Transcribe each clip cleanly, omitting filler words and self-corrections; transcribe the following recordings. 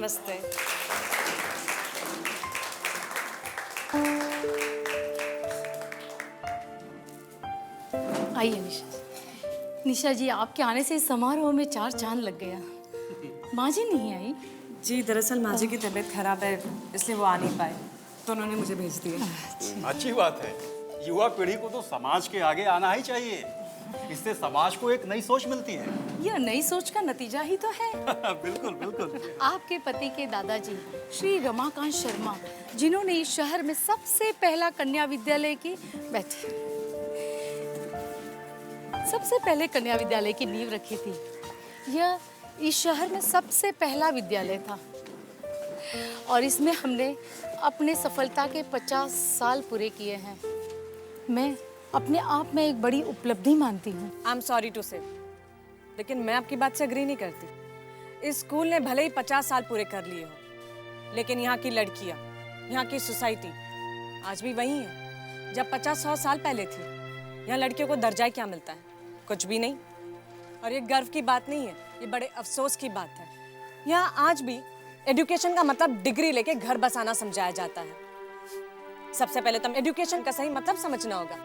नमस्ते। आइए निशा। निशा जी, आपके आने से इस समारोह में चार चांद लग गया। माँ जी नहीं आई? जी दरअसल माँ जी की तबीयत खराब है, इसलिए वो आ नहीं पाए, तो उन्होंने मुझे भेज दिया। अच्छी बात है। युवा पीढ़ी को तो समाज के आगे आना ही चाहिए। इससे समाज को एक नई सोच मिलती है। यह नई सोच का नतीजा ही तो है। बिल्कुल बिल्कुल। आपके पति के दादाजी श्री रमाकांत शर्मा, जिन्होंने इस शहर में सबसे पहला कन्या विद्यालय की सबसे पहले कन्या विद्यालय की नींव रखी थी। यह इस शहर में सबसे पहला विद्यालय था और इसमें हमने अपने सफलता के 50 साल पूरे किए हैं। मैं अपने आप में एक बड़ी उपलब्धि मानती हूँ। आई एम सॉरी टू से, लेकिन मैं आपकी बात से अग्री नहीं करती। इस स्कूल ने भले ही 50 साल पूरे कर लिए हो, लेकिन यहाँ की लड़कियाँ, यहाँ की सोसाइटी आज भी वही है जब 50-100 साल पहले थी। यहाँ लड़कियों को दर्जा क्या मिलता है? कुछ भी नहीं। और ये गर्व की बात नहीं है, ये बड़े अफसोस की बात है। यहाँ आज भी एजुकेशन का मतलब डिग्री लेके घर बसाना समझाया जाता है। सबसे पहले तो एजुकेशन का सही मतलब समझना होगा,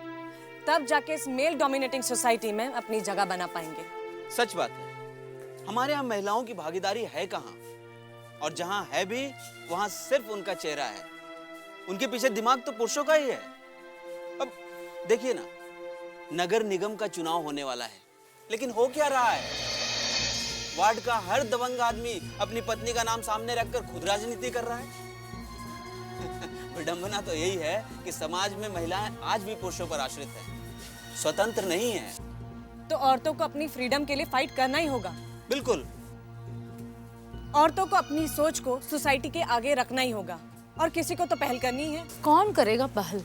तब जाके इस मेल डोमिनेटिंग सोसाइटी में अपनी जगह बना पाएंगे। सच बात है, हमारे यहाँ महिलाओं की भागीदारी है कहाँ? और जहाँ है भी वहाँ सिर्फ उनका चेहरा है, उनके पीछे दिमाग तो पुरुषों का ही है। अब देखिए ना, नगर निगम का चुनाव होने वाला है, लेकिन हो क्या रहा है? वार्ड का हर दबंग आदमी अपनी पत्नी का नाम सामने रखकर खुद राजनीति कर रहा है। विडंबना तो यही है कि समाज में महिलाएं आज भी पुरुषों पर आश्रित हैं, स्वतंत्र नहीं है। तो औरतों को अपनी फ्रीडम के लिए फाइट करना ही होगा। बिल्कुल। औरतों को अपनी सोच को सोसाइटी के आगे रखना ही होगा, और किसी को तो पहल करनी है। कौन करेगा पहल?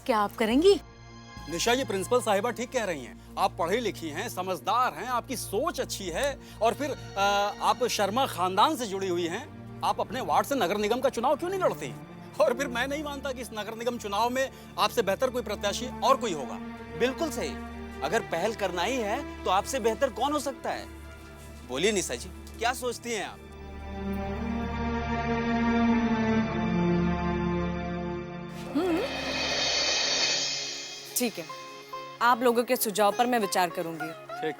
क्या आप करेंगी? निशा, ये प्रिंसिपल साहिबा ठीक कह रही हैं। आप पढ़ी लिखी हैं, समझदार हैं, आपकी सोच अच्छी है, और फिर आप शर्मा खानदान से जुड़ी हुई हैं। आप अपने वार्ड से नगर निगम का चुनाव क्यों नहीं लड़ती? और फिर मैं नहीं मानता कि इस नगर निगम चुनाव में आपसे बेहतर कोई प्रत्याशी और कोई होगा। बिल्कुल सही। अगर पहल करना ही है तो आपसे बेहतर कौन हो सकता है? बोलिए निशा जी, क्या सोचती हैं आप? ठीक है, आप लोगों के सुझाव पर मैं विचार करूंगी। ठीक।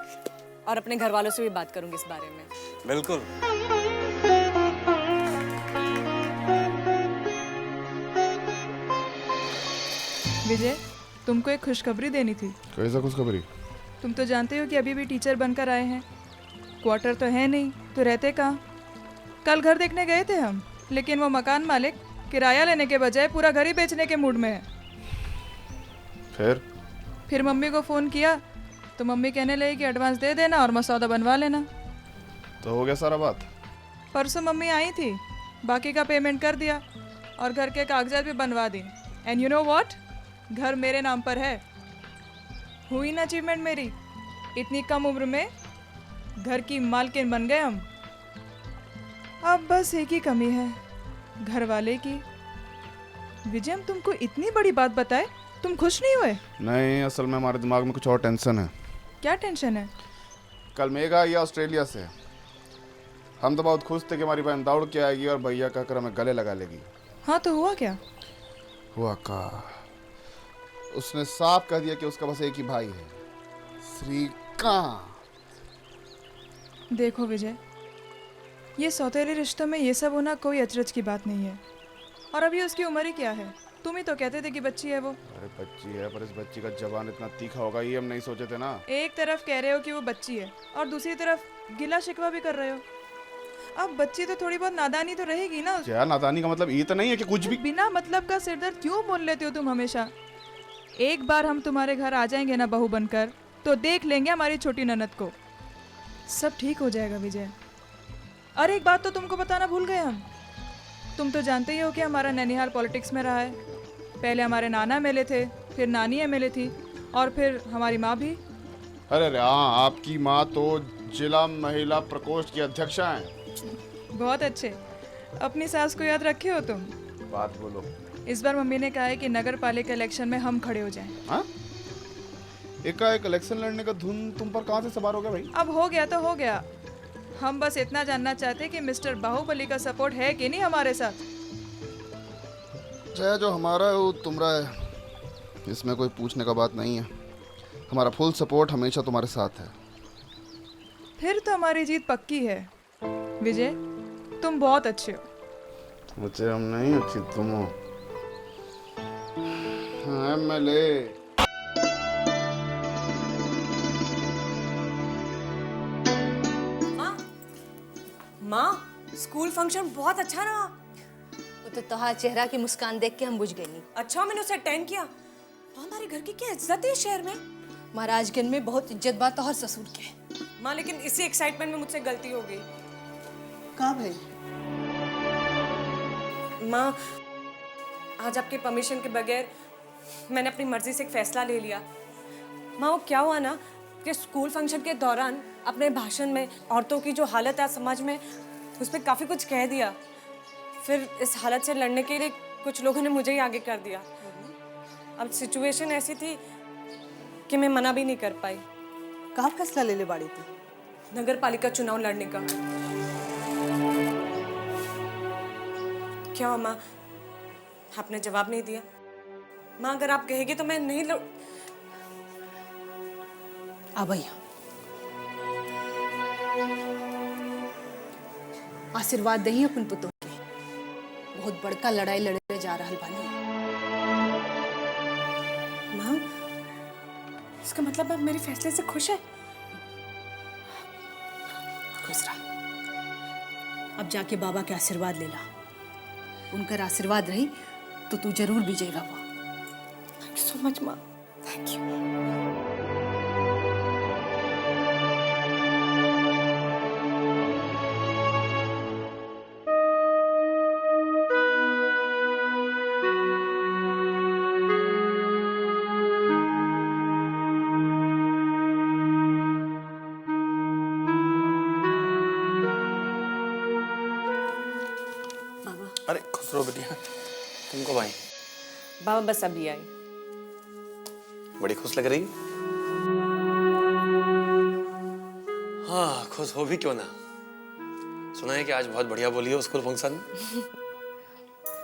और अपने घर वालों से भी बात करूंगी इस बारे में। बिल्कुल। विजय, तुमको एक खुशखबरी देनी थी। कैसा खुशखबरी? तुम तो जानते हो कि अभी भी टीचर बनकर आए हैं। क्वार्टर तो है नहीं, तो रहते कहाँ? कल घर देखने गए थे हम, लेकिन वो मकान मालिक किराया लेने के बजाय पूरा घर ही बेचने के मूड में है। फिर मम्मी को फ़ोन किया तो मम्मी कहने लगी कि एडवांस दे देना और मसौदा बनवा लेना। तो हो गया सारा बात? परसों मम्मी आई थी, बाकी का पेमेंट कर दिया और घर के कागजात भी बनवा दी। एंड यू नो व्हाट, घर मेरे नाम पर है। हुई ना अचीवमेंट मेरी? इतनी कम उम्र में घर की मालकिन बन गए हम। अब बस एक ही कमी है, घर वाले की। विजय, हम तुमको इतनी बड़ी बात बताए, तुम खुश नहीं हुए? नहीं, असल में हमारे दिमाग में कुछ और टेंशन है। क्या टेंशन है? कल मेघ आई ऑस्ट्रेलिया से। हम तो बहुत खुश थे कि हमारी बहन दौड़ के आएगी और भैया कहकर हमें गले लगा लेगी। हाँ, तो हुआ क्या? हुआ का, उसने साफ कह दिया कि उसका बस एक ही भाई है, श्रीकांत। देखो विजय, ये सौतेले रिश्तों में ये सब होना कोई अचरज की बात नहीं है। और अभी उसकी उम्र ही क्या है? तुम ही तो कहते थे कि बच्ची है वो। अरे बच्ची है, पर इस बच्ची का जबान इतना तीखा होगा ये हम नहीं सोचे थे ना। एक तरफ कह रहे हो कि वो बच्ची है और दूसरी तरफ गिला शिकवा भी कर रहे हो। अब बच्ची तो थोड़ी बहुत नादानी तो रहेगी ना। क्या नादानी का मतलब ये तो नहीं है कि कुछ भी बिना मतलब का सिरदर्द क्यों बोल लेते हो तुम हमेशा? एक बार हम तुम्हारे घर आ जाएंगे ना बहू बनकर, तो देख लेंगे हमारी छोटी ननद को। सब ठीक हो जाएगा विजय। और एक बात तो तुमको बताना भूल गए हम। तुम तो जानते ही हो कि हमारा नैनीहाल पॉलिटिक्स में रहा है। पहले हमारे नाना एमएलए थे, फिर नानी एमएलए थी, और फिर हमारी माँ भी। अरे हाँ, आपकी माँ तो जिला महिला प्रकोष्ठ की अध्यक्षा हैं। बहुत अच्छे, अपनी सास को याद रखे हो तुम। बात बोलो। इस बार मम्मी ने कहा है कि नगर पालिका इलेक्शन में हम खड़े हो जाएं। हाँ? एकाएक इलेक्शन लड़ने का धुन तुम पर कहाँ से सवार हो गया भाई? अब हो गया तो हो गया। हम बस इतना जानना चाहते कि मिस्टर बाहुबली का सपोर्ट है कि नहीं हमारे साथ। जय, जो हमारा है वो तुम्हारा है, इसमें कोई पूछने का बात नहीं है। हमारा फुल सपोर्ट हमेशा तुम्हारे साथ है। फिर तो हमारी जीत पक्की है। विजय, तुम बहुत अच्छे हो। मुझे हम नहीं, अच्छी तुम हो। हाँ, MLA। माँ, स्कूल फंक्शन बहुत अच्छा रहा। वो तो तोहार चेहरा की मुस्कान देख के हम बुझ गई नहीं। अच्छा, मैंने उसे अटेंड किया। माँ, हमारे घर की क्या इज्जत है इस शहर में। महाराजगंज में बहुत इज्जत बात तोहर ससुर के। माँ, लेकिन इसी एक्साइटमेंट में मुझसे गलती हो गई। कहाँ भाई? माँ, आज आपके परमिशन के बगैर मैंने अपनी मर्जी से एक फैसला ले लिया। माँ, वो क्या हुआ ना कि स्कूल फंक्शन के दौरान अपने भाषण में औरतों की जो हालत है समाज में, उस पर काफ़ी कुछ कह दिया। फिर इस हालत से लड़ने के लिए कुछ लोगों ने मुझे ही आगे कर दिया। अब सिचुएशन ऐसी थी कि मैं मना भी नहीं कर पाई। कहाँ फैसला ले ले बाड़ी थी? नगर पालिका चुनाव लड़ने का। क्या हुआ माँ, आपने जवाब नहीं दिया? माँ, अगर आप कहेगी तो मैं नहीं लड़। आ भैया, आशीर्वाद दही अपन पुतों के। बहुत बड़का लड़ाई लड़े जा रहा बानी। माँ, इसका मतलब आप मेरे फैसले से खुश है? खुश रहा। अब जाके बाबा के आशीर्वाद ले ला। उनका आशीर्वाद रही तो तू जरूर विजय बाबा। थैंक यू सो मच माँ। Thank you. अरे खुश रहो बिटिया। तुमको भाई बाबा बस अभी आई। बड़ी खुश लग रही। हाँ, खुश हो भी क्यों ना। सुना है कि आज बहुत बढ़िया बोली हो स्कूल फंक्शन में।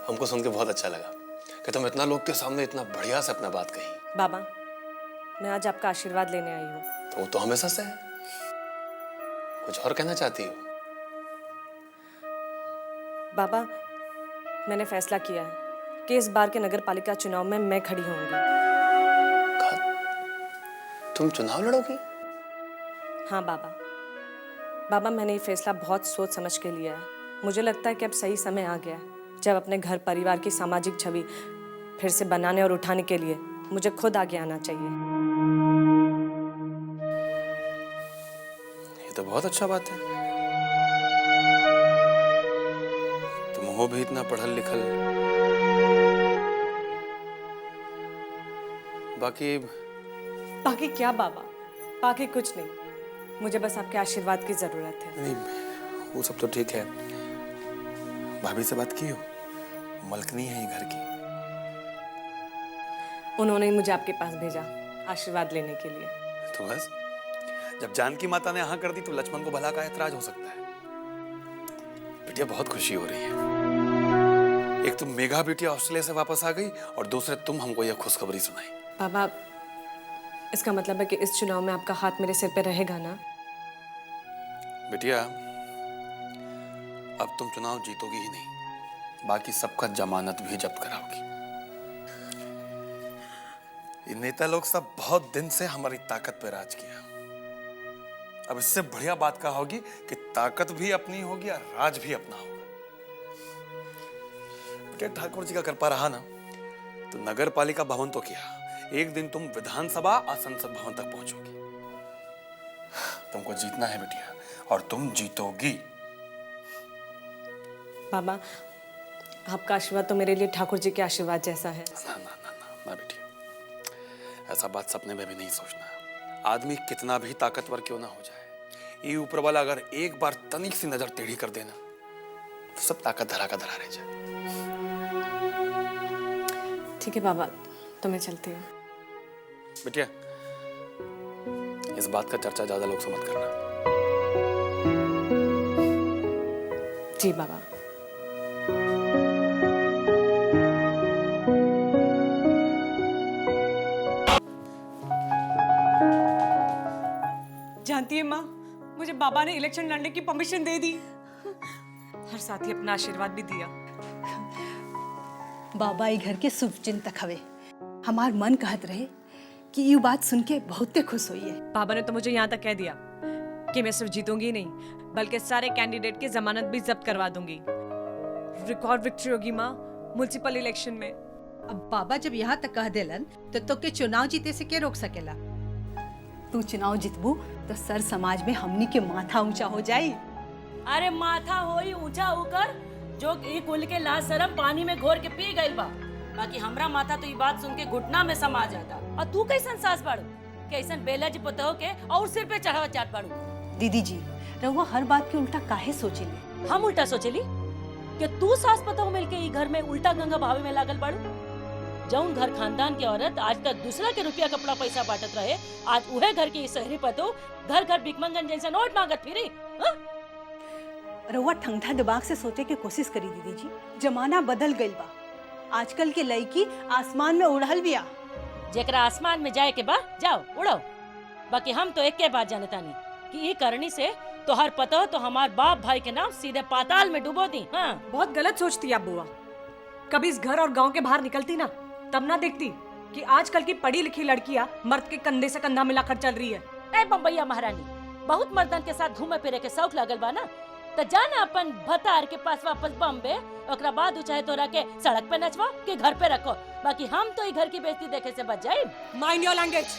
हमको सुन के बहुत अच्छा लगा कि तुम इतना लोग के सामने इतना बढ़िया से अपना बात कही। बाबा, मैं आज आपका आशीर्वाद लेने आई हूँ। तो वो तो हमेशा से है। कुछ और कहना चाहती हो? बाबा, मैंने फैसला किया है कि इस बार के नगर पालिका चुनाव में मैं खड़ी होंगी। तुम चुनाव लड़ोगी? हाँ बाबा। बाबा, मैंने ये फैसला बहुत सोच समझ के लिया है। मुझे लगता है कि अब सही समय आ गया है जब अपने घर परिवार की सामाजिक छवि फिर से बनाने और उठाने के लिए मुझे खुद आगे आना चाहिए। ये तो बहुत अच्छा बात है। तुम हो भी इतना पढ़ल लिखल। बाकी क्या बाबा? बाकी कुछ नहीं। मुझे बस आपके आशीर्वाद की जरूरत है। नहीं, वो सब तो ठीक है। भाभी से बात की हो? मलकनी है ये घर की। उन्होंने ही मुझे आपके पास भेजा आशीर्वाद लेने के लिए। तो बस, जब जानकी माता ने हाँ कर दी तो लक्ष्मण को भला का ऐतराज हो सकता है। बिटिया, बहुत खुशी हो रही है। एक तुम मेघा बिटिया ऑस्ट्रेलिया से वापस आ गई और दूसरे तुम हमको यह खुशखबरी सुनाई। बाबा, इसका मतलब है कि इस चुनाव में आपका हाथ मेरे सिर पे रहेगा ना? बिटिया, अब तुम चुनाव जीतोगी ही नहीं, बाकी सबका जमानत भी जब्त कराओगी। ये नेता लोग सब बहुत दिन से हमारी ताकत पे राज किया। अब इससे बढ़िया बात क्या होगी कि ताकत भी अपनी होगी और राज भी अपना होगा। बेटे, ठाकुर जी का कृपा रहा ना तो नगर पालिका भवन तो किया, एक दिन तुम विधानसभा और संसद भवन तक पहुंचोगी। तुमको जीतना है बिटिया, और तुम जीतोगी। बाबा, आपका आशीर्वाद तो मेरे लिए ठाकुर जी के आशीर्वाद जैसा है। ना ना ना ना ना बिटिया, ऐसा बात सपने में भी नहीं सोचना। आदमी कितना भी ताकतवर क्यों ना हो जाए, ये ऊपर वाला अगर एक बार तनिक सी नजर टेढ़ी कर देना तो सब ताकत धरा का धरा रह जाए। ठीक है बाबा, तो मैं चलती हूँ। बिटिया, इस बात का चर्चा ज्यादा लोग से मत करना। जी बाबा। जानती है माँ, मुझे बाबा ने इलेक्शन लड़ने की परमिशन दे दी और साथ ही अपना आशीर्वाद भी दिया। बाबा ई घर के शुभ चिंतक हवे। हमार मन कहत रहे कि ये बात सुन के बहुते खुश हुई है। बाबा ने तो मुझे यहाँ तक कह दिया कि मैं सिर्फ जीतूंगी नहीं बल्कि सारे कैंडिडेट की जमानत भी जब्त करवा दूंगी। रिकॉर्ड विक्ट्री होगी माँ म्युनिसिपल इलेक्शन में। अब बाबा जब यहाँ तक कह देलन तो के चुनाव जीते से के रोक सकेला। तू चुनाव जीतबू तो सर समाज में हमनी के माथा ऊंचा हो जाई। अरे माथा होई ऊंचा होकर जो ई कुल के लाज शरम पानी में घोर के पी गइल बा। बाकी हमरा माथा तो ई बात सुन के घुटना में समा जाता। और तू कैसन सास बाड़ू, कैसन बेला जी पतो के और सिर पे चढ़ावा चाट बाड़ू। दीदी जी रहुआ हर बात के उल्टा काहे सोचेले? हम उल्टा सोचेली कि तू सास पतो मिलके ई घर में उल्टा गंगा भावे में लागल बाड़ू। जौन घर खानदान की औरत आज तक दूसरा के रुपया कपड़ा पैसा बांटत रहे, आज उहे घर की शहरी पतो घर घर भिकमंगन जैसा नोट मांगत फिरी। रहुआ ठंडा दिमाग से सोचे की कोशिश करी दीदी जी। जमाना बदल गइल बा। आजकल के लड़की आसमान में उड़हल बिया। जेकरा आसमान में जाए के बा जाओ उड़ो। बाकी हम तो एक के बात जानता नहीं कि ये करनी से तो हर पतो तो हमार बाप भाई के नाम सीधे पाताल में डुबो दी। हाँ बहुत गलत सोचती है बुआ। कभी इस घर और गांव के बाहर निकलती ना तब ना देखती कि आजकल की पढ़ी लिखी लड़कियां मर्द के कंधे से कंधा मिलाकर चल रही है। ए बम्बैया महारानी, बहुत मर्दन के साथ घूमे फिरे के शौक लागल बा ना, तो जाना अपन भतार के पास वापस बम्बे। ओकरा बाद चाहे तोरा के सड़क पे नचवा के घर पे रखो। बाकी हम तो ई घर की बेइज्जती देखे से बच जाए। Mind your language.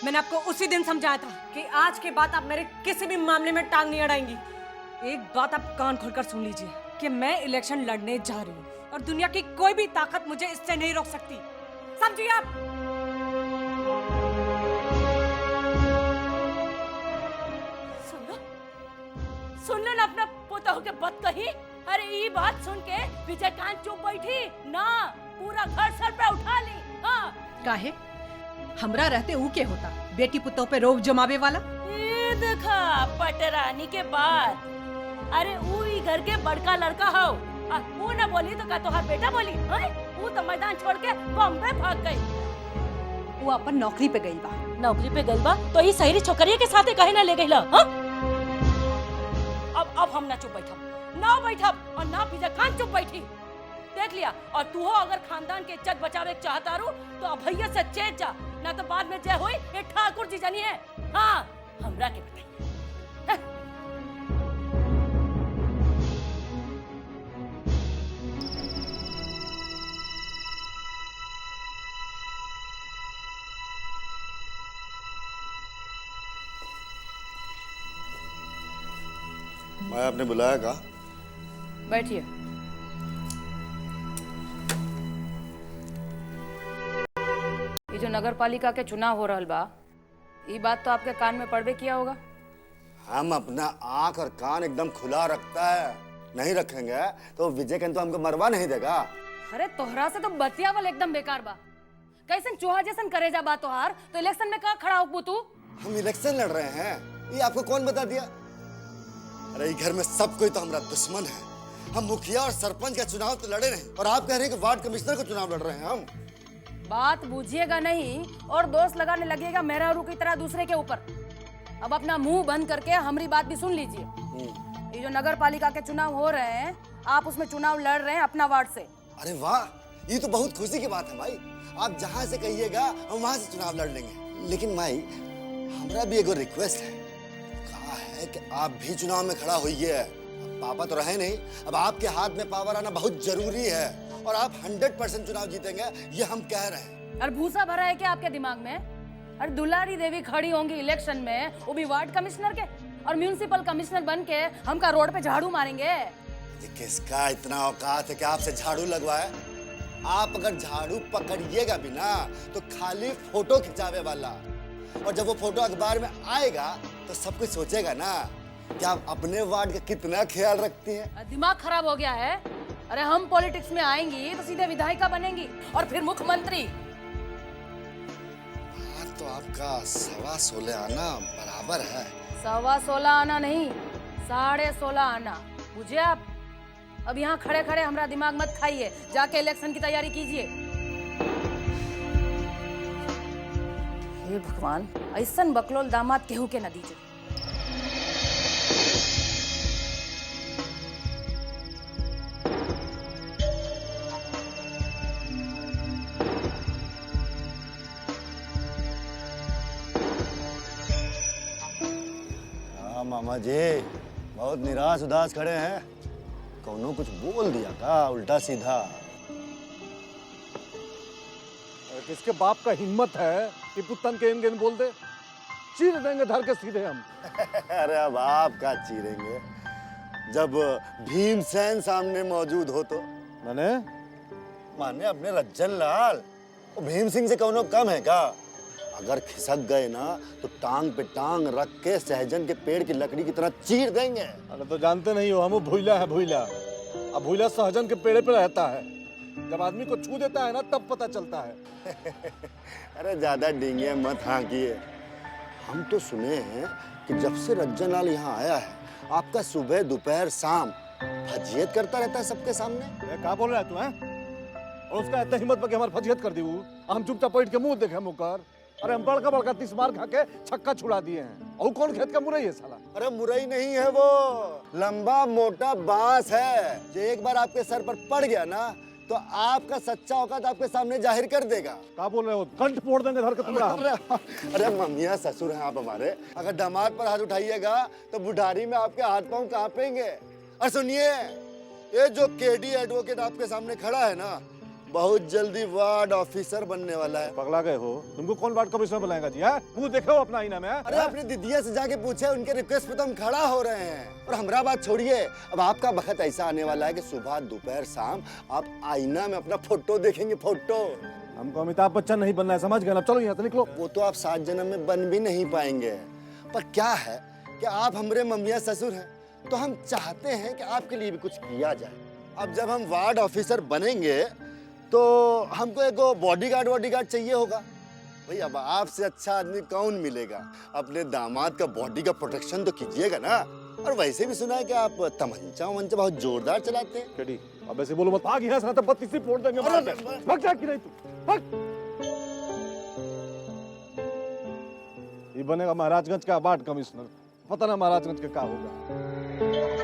मैंने आपको उसी दिन समझाया था कि आज के बाद आप मेरे किसी भी मामले में टांग नहीं अड़ाएंगी। एक बात आप कान खोलकर सुन लीजिए कि मैं इलेक्शन लड़ने जा रही हूँ और दुनिया की कोई भी ताकत मुझे इससे नहीं रोक सकती। समझिए आप? सुन लो ना अपना पोता के बत कही। अरे ये बात सुन के विजय कांत चुप बैठी ना, पूरा घर सर पे उठा ली। हाँ काहे? हमरा रहते ऊ के होता बेटी पुतों पे रोब जमावे वाला। ये देखा पटरानी के बाद। अरे ऊ ई घर के बड़का लड़का हो। वो ना बोली तो का तोहार बेटा बोली? वो तो मैदान छोड़ के बॉम्बे भाग गई। वो अपन नौकरी पे गई बा। नौकरी पे गई बा तो ये शहरी छोकरिया के साथे कहे ना ले गई ला? अब हम ना चुप बैठब, ना बैठब और ना विजय खान चुप बैठी। देख लिया। और तू हो अगर खानदान के इज्जत बचावे के चाहता रू तो अब भैया से चेत जा, ना तो बाद में जय होई ये ठाकुर जी जानी है। हाँ हमरा के बताइए। मैं आपने बुलाया का? बैठिए। ये जो नगर पालिका के चुनाव हो रहल बा, ये बात तो आपके कान में पड़बे किया होगा। हम अपना आंख और कान एकदम खुला रखता है, नहीं रखेंगे तो विजय तो हमको मरवा नहीं देगा। अरे तोहरा से तो बतियावल एकदम बेकार बा। कैसन चूहा जैसन करे जा बा तोहार, तो इलेक्शन में कहाँ खड़ा हो तू? हम इलेक्शन लड़ रहे हैं, ये आपको कौन बता दिया? अरे घर में सब कोई तो हमारा दुश्मन है। हम मुखिया और सरपंच का चुनाव तो लड़े नहीं और आप कह रहे हैं कि वार्ड कमिश्नर का चुनाव लड़ रहे हैं हम। बात बूझिएगा नहीं और दोस्त लगाने लगेगा मेहरारू की तरह दूसरे के ऊपर। अब अपना मुंह बंद करके हमारी बात भी सुन लीजिए। ये जो नगर पालिका के चुनाव हो रहे हैं, आप उसमें चुनाव लड़ रहे हैं अपना वार्ड से। अरे वाह, ये तो बहुत खुशी की बात है भाई। आप जहाँ से कहिएगा हम वहाँ से चुनाव लड़ लेंगे। लेकिन भाई हमारा भी एक रिक्वेस्ट है, कहा है कि आप भी चुनाव में खड़ा होइए। पापा तो रहे नहीं, अब आपके हाथ में पावर आना बहुत जरूरी है और आप 100% चुनाव जीतेंगे, ये हम कह रहे हैं। और भूसा भरा है क्या आपके दिमाग में? अरे दुलारी देवी खड़ी होंगी इलेक्शन में, वो भी वार्ड कमिश्नर के, और म्यूनिसिपल कमिश्नर बन के हमका रोड पे झाड़ू मारेंगे। ये किसका इतना औकात है कि आपसे झाड़ू लगवाए? आप अगर झाड़ू पकड़िएगा भी ना तो खाली फोटो खिंचावे वाला, और जब वो फोटो अखबार में आएगा तो सब कुछ सोचेगा ना कि आप अपने वार्ड का कितना ख्याल रखती हैं। दिमाग खराब हो गया है? अरे हम पॉलिटिक्स में आएंगी तो सीधे विधायिका बनेंगी और फिर मुख्यमंत्री। तो आपका 16.25 आना बराबर है। 16.25 आना नहीं, 16.5 आना, बुझे आप? अब यहाँ खड़े खड़े हमारा दिमाग मत खाइए, जाके इलेक्शन की तैयारी कीजिए। हे भगवान, ऐसन बकलोल दामाद केहू के न दीजिए। हाँ मामा जी, बहुत निराश उदास खड़े हैं। कौनो कुछ बोल दिया का उल्टा सीधा? किसके बाप का हिम्मत है कि पुत्तन के इन बोल दे? चीर देंगे धर के सीधे हम। अरे अब आप का चीरेंगे जब भीमसेन सामने मौजूद हो तो? माने अपने रज्जन लाल, वो भीम सिंह से कौनो कम है का? अगर खिसक गए ना तो टांग पे टांग रख के सहजन के पेड़ की लकड़ी की तरह चीर देंगे। अरे तो जानते नहीं हो, हम भूला है भूला। अब भूला सहजन के पेड़ पे रहता है, जब आदमी को छू देता है ना तब पता चलता है। अरे ज्यादा डींगे मत हाँकिए। हम तो सुने हैं कि जब से रज्जन लाल यहाँ आया है आपका सुबह दोपहर शाम फजीयत करता रहता है सबके सामने। क्या बोल रहा है तू हैं? और उसका इतना हिम्मत पर कि हमारी फजीयत कर दी वो, हम चुपचाप बैठ के मुंह देखे मुकर। अरे हम बड़का बड़का 30 मार खा के छक्का छुड़ा दिए हैं। और कौन खेत का मुरई है साला? अरे मुरई नहीं है वो, लंबा मोटा बांस है जो एक बार आपके सर पर पड़ गया ना तो आपका सच्चा औकात आपके सामने जाहिर कर देगा। क्या बोल रहे हो? कंठ फोड़ देंगे धर के तुम्हारा। अरे मम्मिया ससुर हैं आप हमारे, अगर दामाद पर हाथ उठाइएगा तो बुढ़ारी में आपके हाथ पांव कांपेंगे। और सुनिए, ये जो केडी एडवोकेट आपके सामने खड़ा है ना, बहुत जल्दी वार्ड ऑफिसर बनने वाला है। पगला गए हो? तुमको कौन वार्ड कमिश्नर बुलाएगा जी? है मुंह देखो अपना आईना में। अरे अपनी दीदिया से जाके पूछे, उनके रिक्वेस्ट पे तो हम खड़ा हो रहे हैं। और हमारा बात छोड़िए, अब आपका वक्त ऐसा आने वाला है कि सुबह दोपहर शाम आप आईना में अपना फोटो देखेंगे। फोटो हमको अमिताभ बच्चन नहीं बनना है, समझ गए ना? चलो यहाँ से निकलो। वो तो आप 7 जन्म में बन भी नहीं पाएंगे। पर क्या है कि आप हमारे मम्मिया ससुर हैं तो हम चाहते हैं कि आपके लिए भी कुछ किया जाए। अब जब हम वार्ड ऑफिसर बनेंगे तो हमको एक बॉडीगार्ड चाहिए होगा। भाई अब आपसे अच्छा आदमी कौन मिलेगा? अपने दामाद का बॉडी का प्रोटेक्शन तो कीजिएगा ना। और वैसे भी सुना है कि आप तमंचा वमंचा बहुत जोरदार चलाते हैं। केडी, अब ऐसे बोलो मत। भाग यहाँ से, तो 32 फोड़ देंगे। भाग जा कि नहीं तू? भाग। ये बनेगा महाराजगंज का वार्ड कमिश्नर, पता ना महाराजगंज का क्या होगा।